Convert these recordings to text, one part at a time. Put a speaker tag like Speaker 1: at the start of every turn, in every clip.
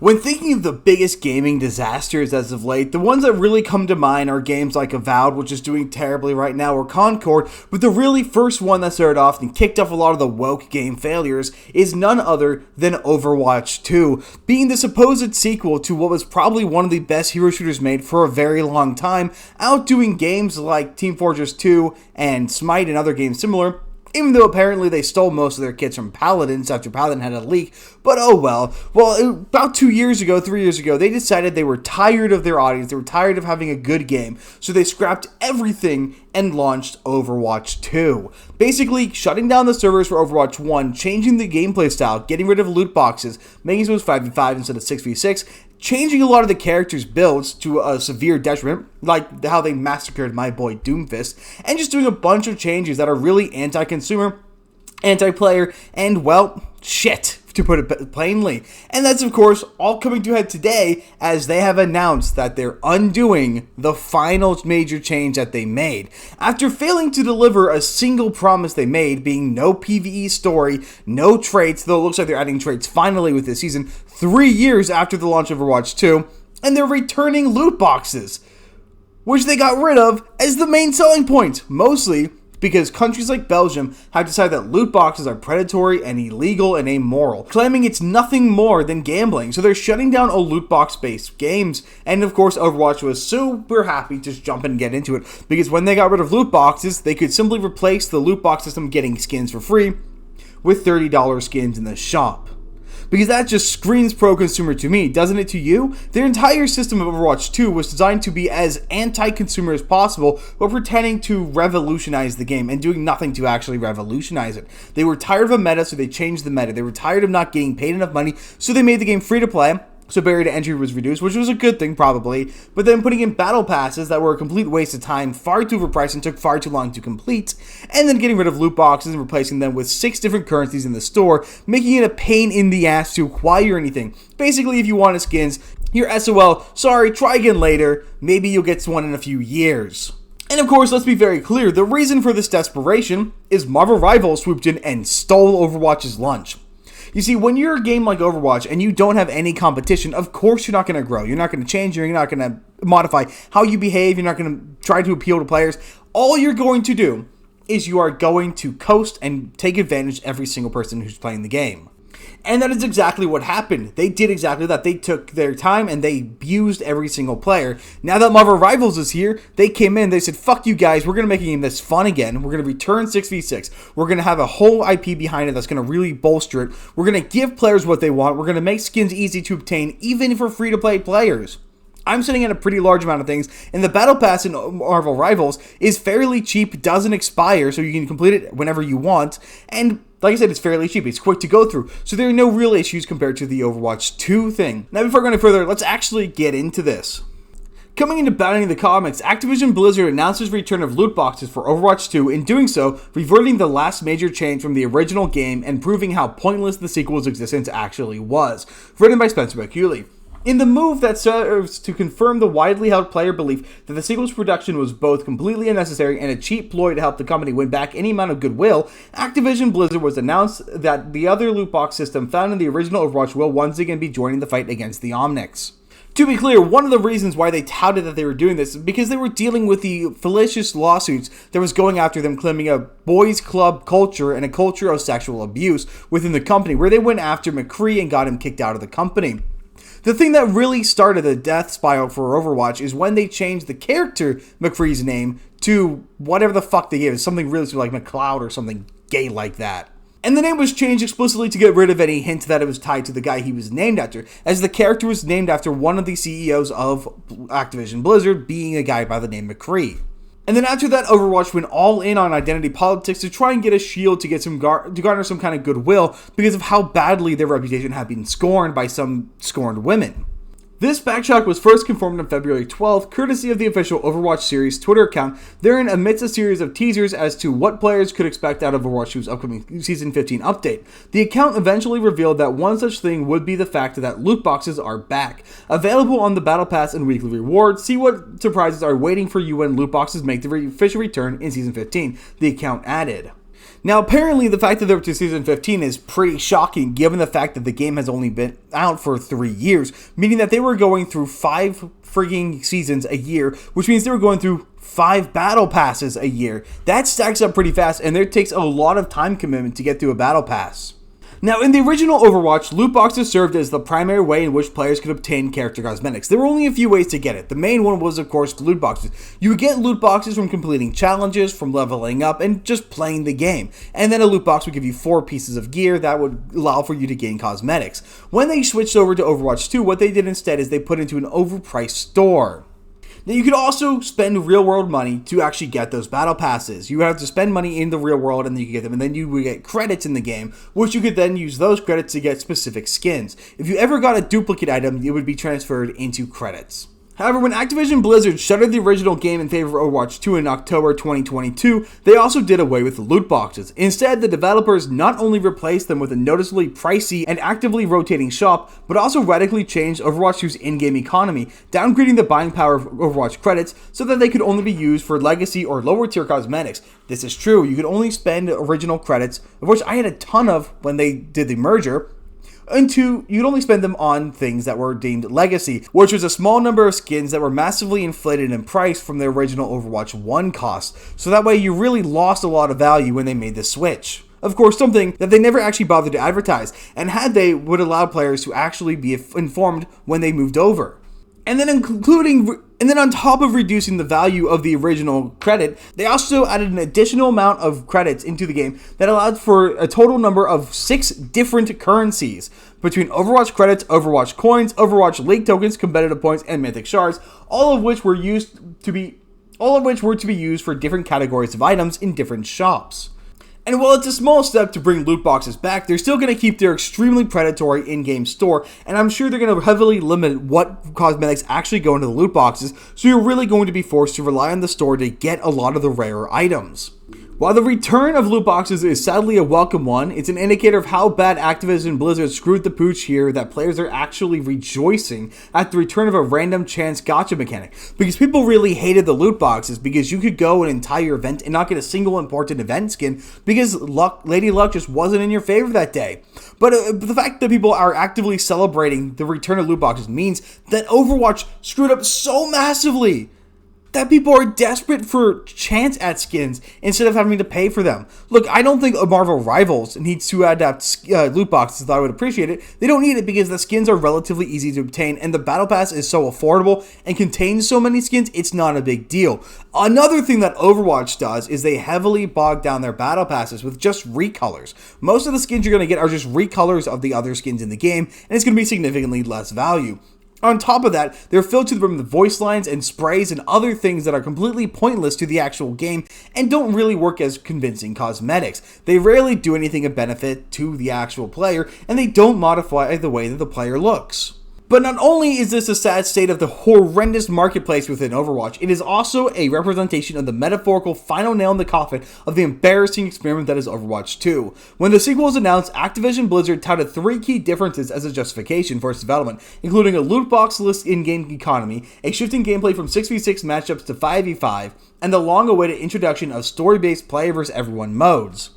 Speaker 1: When thinking of the biggest gaming disasters as of late, the ones that really come to mind are games like Avowed, which is doing terribly right now, or Concord, but the really first one that started off and kicked off a lot of the woke game failures is none other than Overwatch 2, being the supposed sequel to what was probably one of the best hero shooters made for a very long time, outdoing games like Team Fortress 2 and Smite and other games similar, even though apparently they stole most of their kits from Paladins after Paladin had a leak. But oh well. Well, about 3 years ago, they decided they were tired of their audience. They were tired of having a good game. So they scrapped everything and launched Overwatch 2. Basically, shutting down the servers for Overwatch 1, changing the gameplay style, getting rid of loot boxes, making it 5v5 instead of 6v6, changing a lot of the characters' builds to a severe detriment, like how they massacred my boy Doomfist, and just doing a bunch of changes that are really anti-consumer, anti-player, and, well, shit, to put it plainly. And that's, of course, all coming to a head today as they have announced that they're undoing the final major change that they made. After failing to deliver a single promise they made, being no PvE story, no traits, though it looks like they're adding traits finally with this season, 3 years after the launch of Overwatch 2, and they're returning loot boxes, which they got rid of as the main selling point, mostly because countries like Belgium have decided that loot boxes are predatory and illegal and amoral, claiming it's nothing more than gambling. So they're shutting down all loot box-based games, and of course Overwatch was super happy to just jump in and get into it, because when they got rid of loot boxes, they could simply replace the loot box system getting skins for free with $30 skins in the shop. Because that just screams pro-consumer to me, doesn't it to you? Their entire system of Overwatch 2 was designed to be as anti-consumer as possible, while pretending to revolutionize the game and doing nothing to actually revolutionize it. They were tired of a meta, so they changed the meta. They were tired of not getting paid enough money, so they made the game free to play. So barrier to entry was reduced, which was a good thing probably, but then putting in battle passes that were a complete waste of time, far too overpriced and took far too long to complete, and then getting rid of loot boxes and replacing them with 6 different currencies in the store, making it a pain in the ass to acquire anything. Basically, if you wanted skins, you're SOL, sorry, try again later, maybe you'll get one in a few years. And of course, let's be very clear, the reason for this desperation is Marvel Rivals swooped in and stole Overwatch's lunch. You see, when you're a game like Overwatch and you don't have any competition, of course you're not going to grow. You're not going to change. You're not going to modify how you behave. You're not going to try to appeal to players. All you're going to do is you are going to coast and take advantage of every single person who's playing the game. And that is exactly what happened. They did exactly that. They took their time and they abused every single player. Now that Marvel Rivals is here, they came in, they said, fuck you guys, we're going to make a game that's fun again. We're going to return 6v6. We're going to have a whole IP behind it that's going to really bolster it. We're going to give players what they want. We're going to make skins easy to obtain, even for free-to-play players. I'm sitting at a pretty large amount of things, and the Battle Pass in Marvel Rivals is fairly cheap, doesn't expire, so you can complete it whenever you want, and like I said, it's fairly cheap, it's quick to go through, so there are no real issues compared to the Overwatch 2 thing. Now before going any further, let's actually get into this. Coming into battling the comics, Activision Blizzard announces return of loot boxes for Overwatch 2, in doing so, reverting the last major change from the original game and proving how pointless the sequel's existence actually was. Written by Spencer McCulley. In the move that serves to confirm the widely held player belief that the sequel's production was both completely unnecessary and a cheap ploy to help the company win back any amount of goodwill, Activision Blizzard was announced that the other loot box system found in the original Overwatch will once again be joining the fight against the Omnics. To be clear, one of the reasons why they touted that they were doing this is because they were dealing with the fallacious lawsuits that was going after them, claiming a boys club culture and a culture of sexual abuse within the company, where they went after McCree and got him kicked out of the company. The thing that really started the death spiral for Overwatch is when they changed the character McCree's name to whatever the fuck they gave it, something really like McLeod or something gay like that. And the name was changed explicitly to get rid of any hint that it was tied to the guy he was named after, as the character was named after one of the CEOs of Activision Blizzard, being a guy by the name McCree. And then after that, Overwatch went all in on identity politics to try and get a shield to get to garner some kind of goodwill because of how badly their reputation had been scorned by some scorned women. This backtrack was first confirmed on February 12th, courtesy of the official Overwatch series Twitter account, therein amidst a series of teasers as to what players could expect out of Overwatch 2's upcoming Season 15 update. The account eventually revealed that one such thing would be the fact that loot boxes are back. Available on the Battle Pass and weekly rewards, see what surprises are waiting for you when loot boxes make the official return in Season 15, the account added. Now, apparently, the fact that they're up to Season 15 is pretty shocking, given the fact that the game has only been out for 3 years, meaning that they were going through 5 frigging seasons a year, which means they were going through 5 battle passes a year. That stacks up pretty fast, and there takes a lot of time commitment to get through a battle pass. Now, in the original Overwatch, loot boxes served as the primary way in which players could obtain character cosmetics. There were only a few ways to get it. The main one was, of course, loot boxes. You would get loot boxes from completing challenges, from leveling up, and just playing the game. And then a loot box would give you 4 pieces of gear that would allow for you to gain cosmetics. When they switched over to Overwatch 2, what they did instead is they put into an overpriced store. Now, you could also spend real-world money to actually get those battle passes. You have to spend money in the real world and then you get them, and then you would get credits in the game, which you could then use those credits to get specific skins. If you ever got a duplicate item, it would be transferred into credits. However, when Activision Blizzard shuttered the original game in favor of Overwatch 2 in October 2022, they also did away with the loot boxes. Instead, the developers not only replaced them with a noticeably pricey and actively rotating shop, but also radically changed Overwatch 2's in-game economy, downgrading the buying power of Overwatch credits so that they could only be used for legacy or lower tier cosmetics. This is true, you could only spend original credits, of which I had a ton of when they did the merger, and 2, you'd only spend them on things that were deemed legacy, which was a small number of skins that were massively inflated in price from the original Overwatch 1 cost, so that way you really lost a lot of value when they made the switch. Of course, something that they never actually bothered to advertise, and had they, would allow players to actually be informed when they moved over. And then on top of reducing the value of the original credit, they also added an additional amount of credits into the game that allowed for a total number of 6 different currencies between Overwatch credits, Overwatch coins, Overwatch League tokens, competitive points, and mythic shards, all of which were to be used for different categories of items in different shops. And while it's a small step to bring loot boxes back, they're still going to keep their extremely predatory in-game store, and I'm sure they're going to heavily limit what cosmetics actually go into the loot boxes, so you're really going to be forced to rely on the store to get a lot of the rarer items. While the return of loot boxes is sadly a welcome one, it's an indicator of how bad Activision Blizzard screwed the pooch here that players are actually rejoicing at the return of a random chance gacha mechanic. Because people really hated the loot boxes because you could go an entire event and not get a single important event skin because Lady Luck just wasn't in your favor that day. But the fact that people are actively celebrating the return of loot boxes means that Overwatch screwed up so massively that people are desperate for chance at skins instead of having to pay for them. Look, I don't think Marvel Rivals needs to adapt loot boxes, though I would appreciate it. They don't need it because the skins are relatively easy to obtain, and the Battle Pass is so affordable and contains so many skins, it's not a big deal. Another thing that Overwatch does is they heavily bog down their Battle Passes with just recolors. Most of the skins you're going to get are just recolors of the other skins in the game, and it's going to be significantly less value. On top of that, they're filled to the brim with voice lines and sprays and other things that are completely pointless to the actual game and don't really work as convincing cosmetics. They rarely do anything of benefit to the actual player, and they don't modify the way that the player looks. But not only is this a sad state of the horrendous marketplace within Overwatch, it is also a representation of the metaphorical final nail in the coffin of the embarrassing experiment that is Overwatch 2. When the sequel was announced, Activision Blizzard touted 3 key differences as a justification for its development, including a loot box-less in-game economy, a shift in gameplay from 6v6 matchups to 5v5, and the long-awaited introduction of story-based player vs. everyone modes.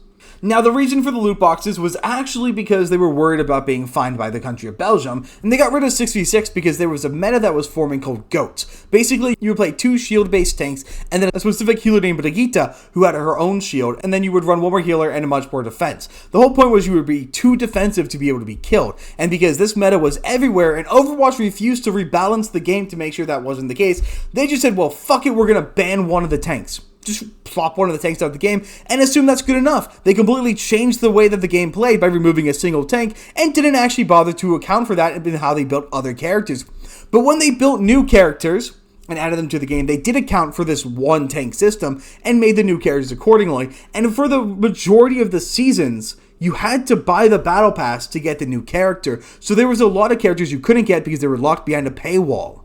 Speaker 1: Now, the reason for the loot boxes was actually because they were worried about being fined by the country of Belgium, and they got rid of 6v6 because there was a meta that was forming called GOATs. Basically, you would play 2 shield-based tanks, and then a specific healer named Brigitte, who had her own shield, and then you would run one more healer and a much more defense. The whole point was you would be too defensive to be able to be killed, and because this meta was everywhere, and Overwatch refused to rebalance the game to make sure that wasn't the case, they just said, well, fuck it, we're gonna ban one of the tanks. Just plop one of the tanks out of the game and assume that's good enough. They completely changed the way that the game played by removing a single tank and didn't actually bother to account for that in how they built other characters. But when they built new characters and added them to the game, they did account for this one tank system and made the new characters accordingly. And for the majority of the seasons, you had to buy the battle pass to get the new character. So there was a lot of characters you couldn't get because they were locked behind a paywall.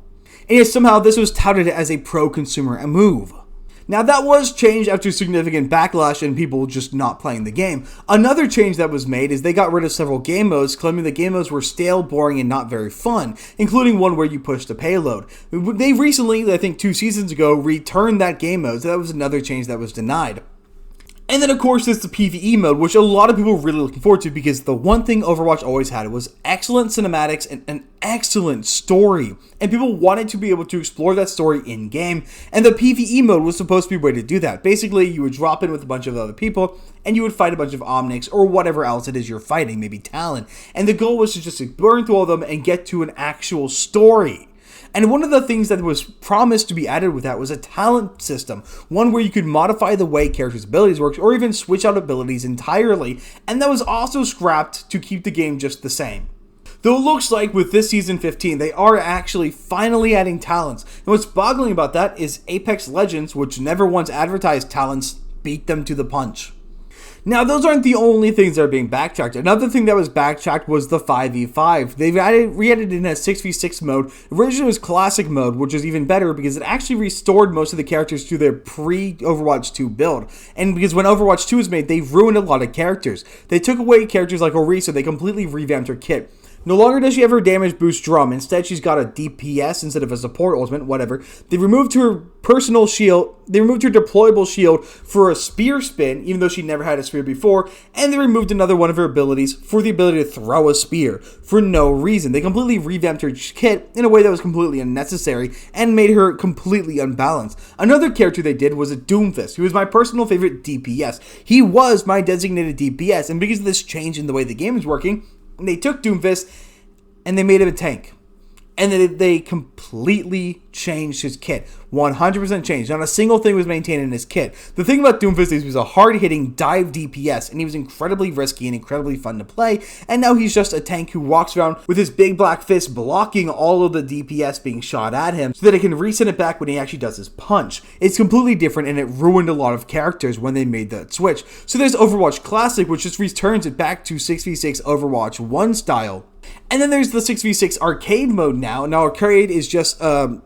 Speaker 1: And yet somehow this was touted as a pro-consumer move. Now that was changed after significant backlash and people just not playing the game. Another change that was made is they got rid of several game modes, claiming the game modes were stale, boring, and not very fun, including one where you pushed a payload. They recently, I think 2 seasons ago, returned that game mode, so that was another change that was denied. And then, of course, there's the PvE mode, which a lot of people are really looking forward to, because the one thing Overwatch always had was excellent cinematics and an excellent story. And people wanted to be able to explore that story in-game, and the PvE mode was supposed to be a way to do that. Basically, you would drop in with a bunch of other people, and you would fight a bunch of Omnics, or whatever else it is you're fighting, maybe Talon. And the goal was to just burn through all of them and get to an actual story. And one of the things that was promised to be added with that was a talent system, one where you could modify the way characters' abilities work, or even switch out abilities entirely, and that was also scrapped to keep the game just the same. Though it looks like with this Season 15, they are actually finally adding talents, and what's boggling about that is Apex Legends, which never once advertised talents, beat them to the punch. Now, those aren't the only things that are being backtracked. Another thing that was backtracked was the 5v5. They've re-added in a 6v6 mode. Originally it was classic mode, which is even better because it actually restored most of the characters to their pre-Overwatch 2 build. And because when Overwatch 2 was made, they ruined a lot of characters. They took away characters like Orisa, they completely revamped her kit. No longer does she have her damage boost drum. Instead, she's got a DPS instead of a support ultimate, whatever. They removed her personal shield. They removed her deployable shield for a spear spin, even though she never had a spear before. And they removed another one of her abilities for the ability to throw a spear for no reason. They completely revamped her kit in a way that was completely unnecessary and made her completely unbalanced. Another character they did was a Doomfist, who was my personal favorite DPS. He was my designated DPS, and because of this change in the way the game is working, they took Doomfist and they made him a tank. And then they completely changed his kit. 100% changed. Not a single thing was maintained in his kit. The thing about Doomfist is he was a hard-hitting dive DPS, and he was incredibly risky and incredibly fun to play. And now he's just a tank who walks around with his big black fist blocking all of the DPS being shot at him so that it can reset it back when he actually does his punch. It's completely different, and it ruined a lot of characters when they made that switch. So there's Overwatch Classic, which just returns it back to 6v6 Overwatch 1 style. And then there's the 6v6 arcade mode now. Now, arcade is just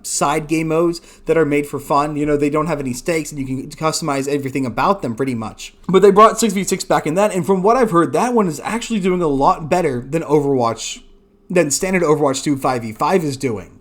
Speaker 1: side game modes that are made for fun. You know, they don't have any stakes, and you can customize everything about them pretty much. But they brought 6v6 back in that, and from what I've heard, that one is actually doing a lot better than standard Overwatch 2 5v5 is doing.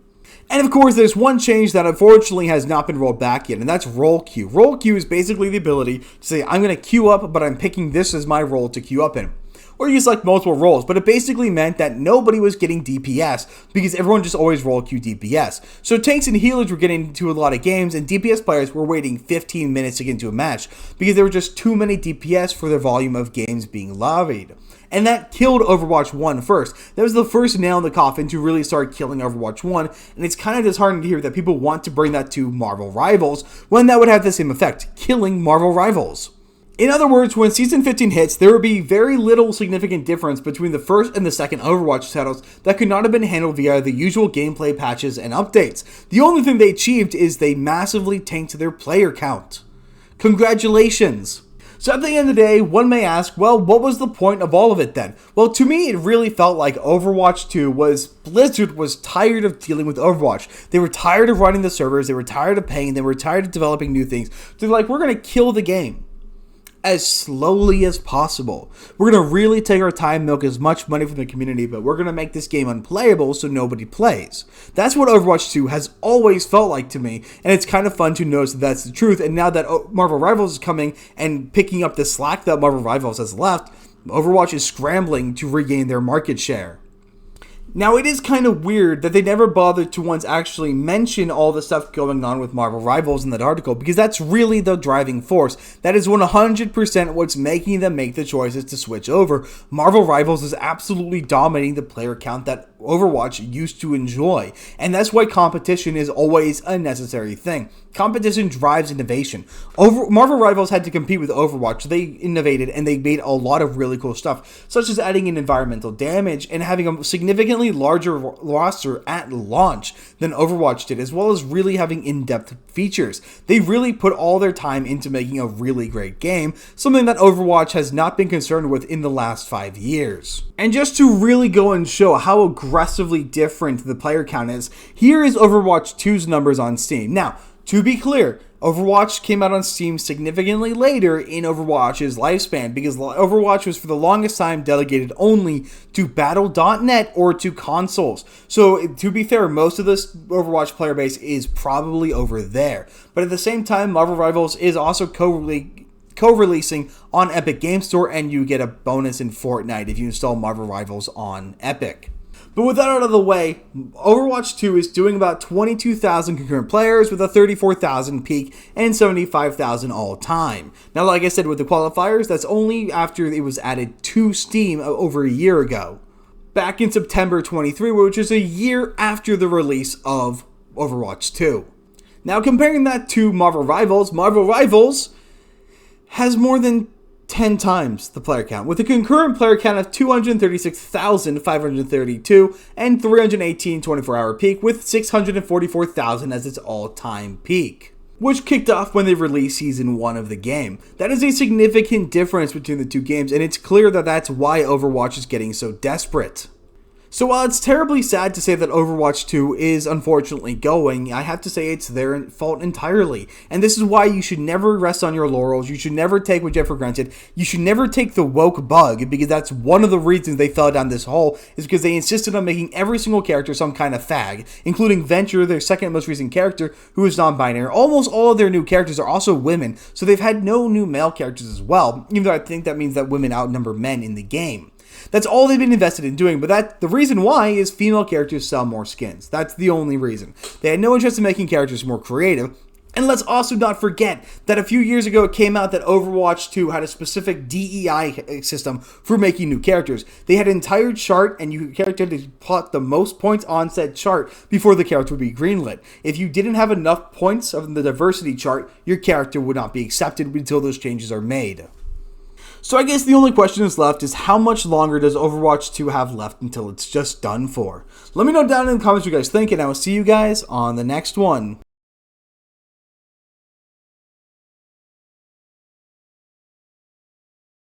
Speaker 1: And of course, there's one change that unfortunately has not been rolled back yet, and that's role queue. Role queue is basically the ability to say, I'm going to queue up, but I'm picking this as my role to queue up in. Or you select multiple roles, but it basically meant that nobody was getting DPS because everyone just always role queue DPS. So tanks and healers were getting into a lot of games, and DPS players were waiting 15 minutes to get into a match because there were just too many DPS for the volume of games being lobbied. And that killed Overwatch 1 first. That was the first nail in the coffin to really start killing Overwatch 1, and it's kind of disheartening to hear that people want to bring that to Marvel Rivals when that would have the same effect, killing Marvel Rivals. In other words, when Season 15 hits, there would be very little significant difference between the first and the second Overwatch titles that could not have been handled via the usual gameplay patches and updates. The only thing they achieved is they massively tanked their player count. Congratulations! So at the end of the day, one may ask, well, what was the point of all of it then? Well, to me, it really felt like Overwatch 2 Blizzard was tired of dealing with Overwatch. They were tired of running the servers, they were tired of paying, they were tired of developing new things. They're like, we're going to kill the game as slowly as possible. We're going to really take our time, milk as much money from the community, but we're going to make this game unplayable so nobody plays. That's what Overwatch 2 has always felt like to me, and it's kind of fun to notice that that's the truth. And now that Marvel Rivals is coming and picking up the slack that Marvel Rivals has left, Overwatch is scrambling to regain their market share. Now, it is kind of weird that they never bothered to once actually mention all the stuff going on with Marvel Rivals in that article, because that's really the driving force. That is 100% what's making them make the choices to switch over. Marvel Rivals is absolutely dominating the player count that Overwatch used to enjoy, and that's why competition is always a necessary thing. Competition drives innovation. Marvel Rivals had to compete with Overwatch, so they innovated and they made a lot of really cool stuff, such as adding in environmental damage and having a significantly larger roster at launch than Overwatch did, as well as really having in-depth features. They really put all their time into making a really great game, something that Overwatch has not been concerned with in the last 5 years. And just to really go and show how aggressively different the player count is, here is Overwatch 2's numbers on Steam. Now, to be clear, Overwatch came out on Steam significantly later in Overwatch's lifespan, because Overwatch was for the longest time delegated only to Battle.net or to consoles. So, to be fair, most of this Overwatch player base is probably over there. But at the same time, Marvel Rivals is also co-releasing on Epic Game Store, and you get a bonus in Fortnite if you install Marvel Rivals on Epic. But with that out of the way, Overwatch 2 is doing about 22,000 concurrent players with a 34,000 peak and 75,000 all-time. Now, like I said with the qualifiers, that's only after it was added to Steam over a year ago. Back in September 23, which is a year after the release of Overwatch 2. Now, comparing that to Marvel Rivals has more than 10 times the player count, with a concurrent player count of 236,532 and 318 24-hour peak, with 644,000 as its all-time peak, which kicked off when they released Season 1 of the game. That is a significant difference between the two games, and it's clear that that's why Overwatch is getting so desperate. So while it's terribly sad to say that Overwatch 2 is unfortunately going, I have to say it's their fault entirely. And this is why you should never rest on your laurels, you should never take what you have for granted, you should never take the woke bug, because that's one of the reasons they fell down this hole, is because they insisted on making every single character some kind of fag, including Venture, their second most recent character, who is non-binary. Almost all of their new characters are also women, so they've had no new male characters as well, even though I think that means that women outnumber men in the game. That's all they've been invested in doing, but the reason why is female characters sell more skins. That's the only reason. They had no interest in making characters more creative. And let's also not forget that a few years ago it came out that Overwatch 2 had a specific DEI system for making new characters. They had an entire chart, and your character had to plot the most points on said chart before the character would be greenlit. If you didn't have enough points of the diversity chart, your character would not be accepted until those changes are made. So I guess the only question that's left is, how much longer does Overwatch 2 have left until it's just done for? Let me know down in the comments what you guys think, and I will see you guys on the next one.